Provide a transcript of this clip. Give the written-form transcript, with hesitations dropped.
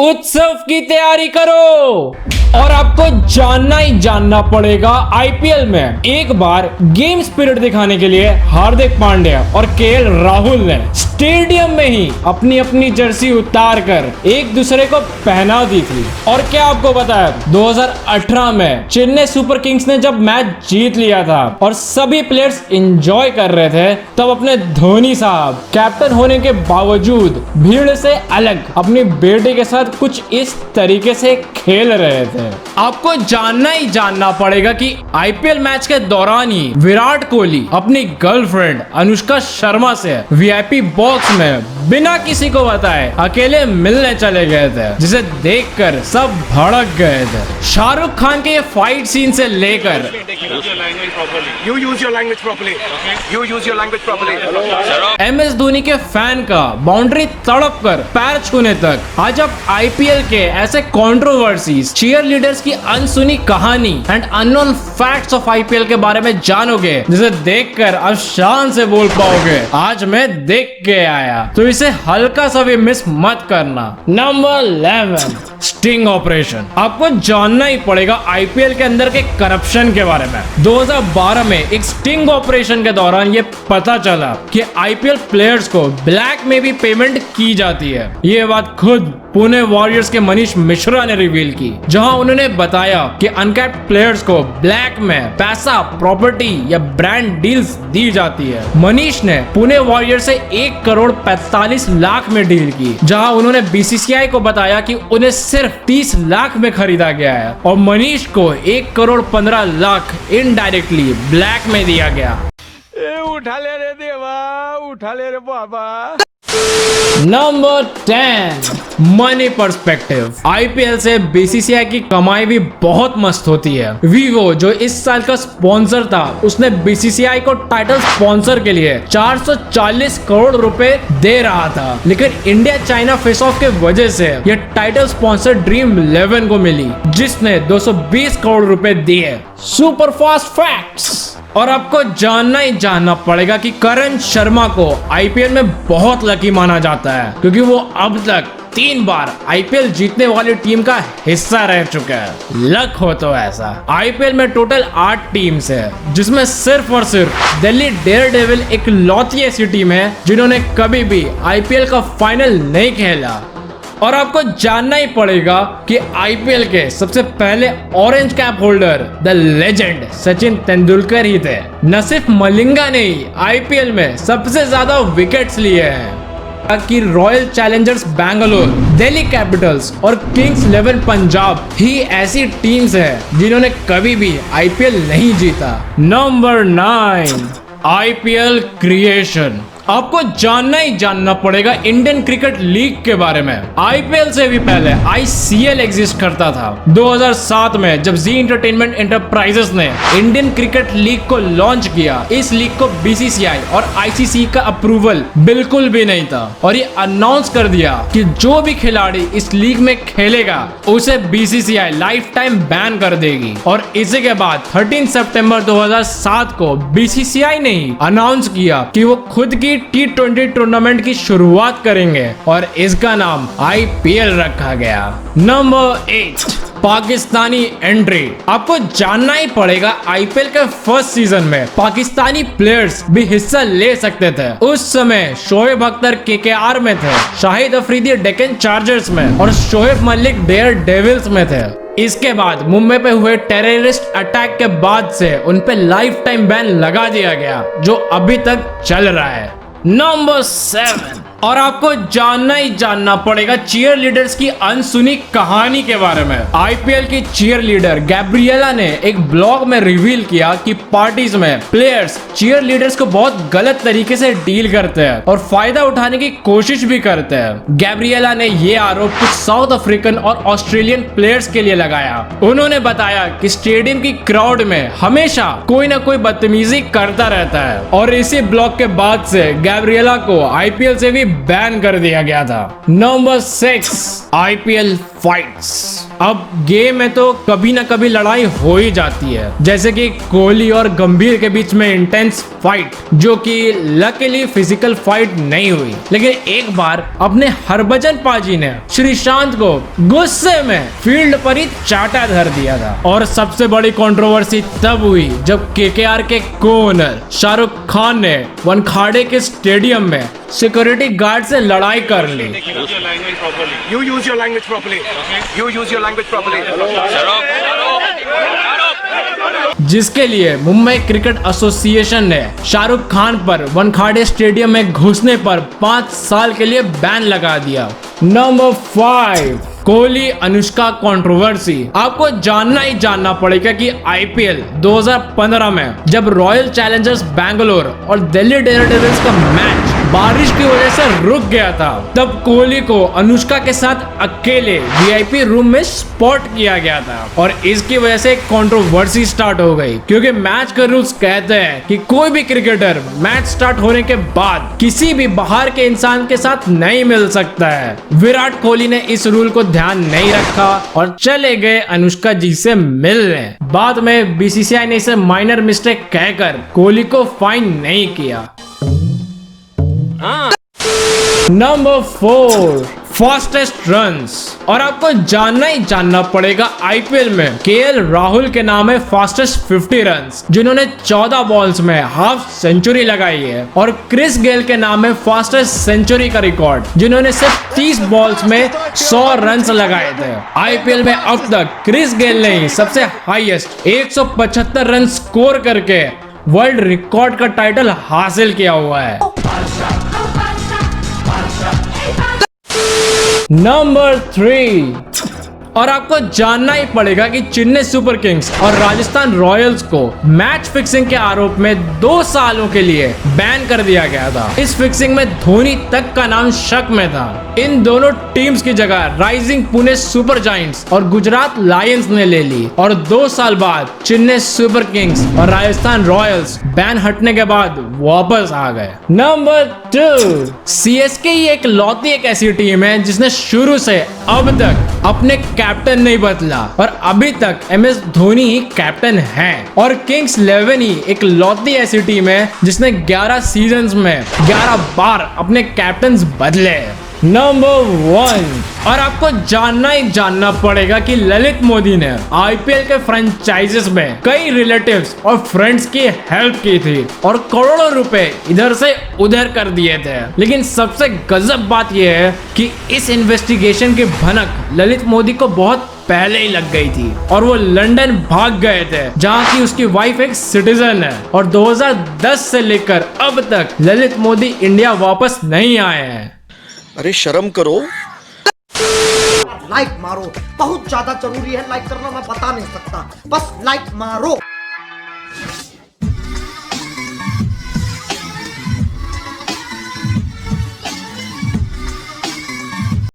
उत्सव की तैयारी करो। और आपको जानना ही जानना पड़ेगा, आईपीएल में एक बार गेम स्पिरिट दिखाने के लिए हार्दिक पांड्या और केएल राहुल ने स्टेडियम में ही अपनी अपनी जर्सी उतार कर एक दूसरे को पहना दी थी। और क्या आपको पता है, 2018 में चेन्नई सुपर किंग्स ने जब मैच जीत लिया था और सभी प्लेयर्स एंजॉय कर रहे थे, तब अपने धोनी साहब कैप्टन होने के बावजूद भीड़ से अलग अपनी बेटी के साथ कुछ इस तरीके से खेल रहे थे। आपको जानना ही जानना पड़ेगा कि आईपीएल मैच के दौरान ही विराट कोहली अपनी गर्लफ्रेंड अनुष्का शर्मा से वीआईपी बॉक्स में बिना किसी को बताए अकेले मिलने चले गए थे, जिसे देखकर सब भड़क गए थे। शाहरुख खान के ये फाइट सीन से लेकर एमएस धोनी के फैन का बाउंड्री तड़प कर पैर छूने तक, आज आप आईपीएल के ऐसे कंट्रोवर्सीज, चीयर लीडर्स की अनसुनी कहानी and unknown facts of IPL के बारे में जानोगे, जिसे देखकर आप शान से बोल पाओगे आज मैं देख के आया। तो इसे हल्का सा भी मिस मत करना। Number 11, sting operation. आपको जानना ही पड़ेगा आईपीएल के अंदर के करप्शन के बारे में। 2012 में एक स्टिंग ऑपरेशन के दौरान ये पता चला कि आईपीएल प्लेयर्स को ब्लैक में भी पेमेंट की जाती है। ये बात खुद पुणे वॉरियर्स के मनीष मिश्रा ने रिवील की, जहां उन्होंने बताया कि अनकैप्ड प्लेयर्स को ब्लैक में पैसा, प्रॉपर्टी या ब्रांड डील्स दी जाती है। मनीष ने पुणे वॉरियर्स से 1 करोड़ 45 लाख में डील की, जहां उन्होंने बीसीसीआई को बताया कि उन्हें सिर्फ 30 लाख में खरीदा गया है और मनीष को 1 करोड़ 15 लाख इनडायरेक्टली ब्लैक में दिया गया। उठा ले रे देवा, उठा ले रे बाबा। Number 10, money perspective. आईपीएल से बीसीसीआई की कमाई भी बहुत मस्त होती है। वीवो जो इस साल का स्पॉन्सर था, उसने बीसीसीआई को टाइटल स्पॉन्सर के लिए 440 करोड़ रुपए दे रहा था, लेकिन इंडिया चाइना फेस ऑफ के वजह से यह टाइटल स्पॉन्सर ड्रीम 11 को मिली, जिसने 220 करोड़ रुपए दिए। Super fast facts. और आपको जानना ही जानना पड़ेगा कि करण शर्मा को आईपीएल में बहुत लकी माना जाता है, क्योंकि वो अब तक 3 बार आईपीएल जीतने वाली टीम का हिस्सा रह चुका है। लक हो तो ऐसा। आईपीएल में टोटल 8 टीम्स है, जिसमें सिर्फ और सिर्फ दिल्ली डेयरडेविल एक लौती ऐसी टीम है जिन्होंने कभी भी आईपीएल का फाइनल नहीं खेला। और आपको जानना ही पड़ेगा कि आईपीएल के सबसे पहले orange cap holder the legend Sachin Tendulkar ही थे। न सिर्फ मलिंगा ने ही आईपीएल में सबसे ज्यादा विकेट्स लिए हैं, कि royal Challengers Bangalore, Delhi Capitals और किंग्स 11 पंजाब ही ऐसी टीम्स हैं जिन्होंने कभी भी आईपीएल नहीं जीता। Number 9, IPL creation. आपको जानना ही जानना पड़ेगा इंडियन क्रिकेट लीग के बारे में। आईपीएल से भी पहले आईसीएल एग्जिस्ट करता था। 2007 में जब जी एंटरटेनमेंट एंटरप्राइजेस ने इंडियन क्रिकेट लीग को लॉन्च किया, इस लीग को बीसीसीआई और आईसीसी का अप्रूवल बिल्कुल भी नहीं था और ये अनाउंस कर दिया कि जो भी खिलाड़ी इस लीग में खेलेगा उसे बीसीसीआई लाइफ टाइम बैन कर देगी। और इसी के बाद 13 सितंबर 2007 को बीसीसीआई ने अनाउंस किया कि वो खुद की T20 टूर्नामेंट की शुरुआत करेंगे और इसका नाम आईपीएल रखा गया। Number 8, Pakistani entry. आपको जानना ही पड़ेगा आईपीएल के फर्स्ट सीजन में पाकिस्तानी प्लेयर्स भी हिस्सा ले सकते थे। उस समय शोएब अख्तर केकेआर में थे, शाहिद अफरीदी डेक्कन चार्जर्स में और शोएब मलिक डेयर डेविल्स में थे। इसके बाद मुंबई पे हुए टेररिस्ट अटैक के बाद से उन पे लाइफ टाइम बैन लगा दिया गया, जो अभी तक चल रहा है। नंबर 7, और आपको जानना ही जानना पड़ेगा चीयर लीडर्स की अनसुनी कहानी के बारे में। आईपीएल की चीयर लीडर गैब्रिएला ने एक ब्लॉग में रिवील किया कि पार्टीज में प्लेयर्स चीयर लीडर्स को बहुत गलत तरीके से डील करते हैं और फायदा उठाने की कोशिश भी करते हैं। गैब्रिएला ने ये आरोप कुछ साउथ अफ्रीकन और ऑस्ट्रेलियन प्लेयर्स के लिए लगाया। उन्होंने बताया कि स्टेडियम की क्राउड में हमेशा कोई ना कोई बदतमीजी करता रहता है और इसी ब्लॉग के बाद से गैब्रिएला को आईपीएल से भी बैन कर दिया गया था। Number 6 IPL fights. अब गेम में तो कभी ना कभी लड़ाई हो ही जाती है, जैसे कि कोहली और गंभीर के बीच में इंटेंस फाइट, जो कि लकीली फिजिकल फाइट नहीं हुई, लेकिन एक बार अपने हरभजन पाजी ने श्रीशांत को गुस्से में फील्ड पर ही चाटा धर दिया था। और सबसे बड़ी कंट्रोवर्सी तब हुई जब KKR के को-ओनर शाहरुख खान ने वानखेड़े के स्टेडियम में सिक्योरिटी गार्ड से लड़ाई कर ली। You use your language properly. You use your language properly. जिसके लिए मुंबई क्रिकेट एसोसिएशन ने शाहरुख खान पर वानखेड़े स्टेडियम में घुसने पर 5 साल के लिए बैन लगा दिया। Number 5 Kohli Anushka controversy. आपको जानना ही जानना पड़ेगा कि IPL 2015 में जब रॉयल चैलेंजर्स बैंगलोर और दिल्ली डेयरडेविल्स का मैच बारिश की वजह से रुक गया था, तब कोहली को अनुष्का के साथ अकेले VIP रूम में स्पॉट किया गया था और इसकी वजह से कंट्रोवर्सी स्टार्ट हो गई, क्योंकि मैच के रूल्स कहते हैं कि कोई भी क्रिकेटर मैच स्टार्ट होने के बाद किसी भी बाहर के इंसान के साथ नहीं मिल सकता है। विराट कोहली ने इस रूल को ध्यान नहीं रखा और चले गए अनुष्का जी से मिलने। बाद में BCCI ने इसे माइनर मिस्टेक कहकर कोहली को फाइन नहीं किया। Number 4 fastest runs. और आपको जानना ही जानना पड़ेगा IPL में KL राहुल के नाम है फास्टेस्ट 50 रन्स, जिन्होंने 14 बॉल्स में हाफ सेंचुरी लगाई है, और क्रिस गेल के नाम है फास्टेस्ट सेंचुरी का रिकॉर्ड, जिन्होंने सिर्फ 30 बॉल्स में 100 रन्स लगाए थे। IPL में अब तक क्रिस गेल ने ही सबसे हाईएस्ट 175 रन स्कोर करके वर्ल्ड रिकॉर्ड का टाइटल हासिल किया हुआ है। नंबर 3 और आपको जानना ही पड़ेगा कि चेन्नई सुपर किंग्स और राजस्थान रॉयल्स को मैच फिक्सिंग के आरोप में 2 सालों के लिए बैन कर दिया गया था। इस फिक्सिंग में धोनी तक का नाम शक में था। इन दोनों टीम्स की जगह राइजिंग पुणे सुपर जायंट्स और गुजरात लायंस ने ले ली, और 2 साल बाद चेन्नई सुपर किंग्स और राजस्थान रॉयल्स बैन हटने के बाद वापस आ गए। नंबर 2 CSK ही एक लौती एक ऐसी टीम है जिसने शुरू से अब तक अपने कैप्टन नहीं बदला, और अभी तक MS धोनी ही कैप्टन है। और किंग्स 11 ही एक लौती ऐसी टीम है जिसने 11 सीजन्स में 11 बार अपने कैप्टन बदले। नंबर 1 और आपको जानना ही जानना पड़ेगा कि ललित मोदी ने IPL के फ्रेंचाइजेस में कई रिलेटिव्स और फ्रेंड्स की हेल्प की थी और करोड़ों रुपए इधर से उधर कर दिए थे। लेकिन सबसे गजब बात यह है कि इस इन्वेस्टिगेशन की भनक ललित मोदी को बहुत पहले ही लग गई थी और वो लंदन भाग गए थे, जहाँ की उसकी वाइफ एक सिटीजन है, और 2010 से लेकर अब तक ललित मोदी इंडिया वापस नहीं आए हैं। अरे शर्म करो। लाइक मारो, बहुत ज्यादा जरूरी है लाइक करना, मैं बता नहीं सकता, बस लाइक मारो।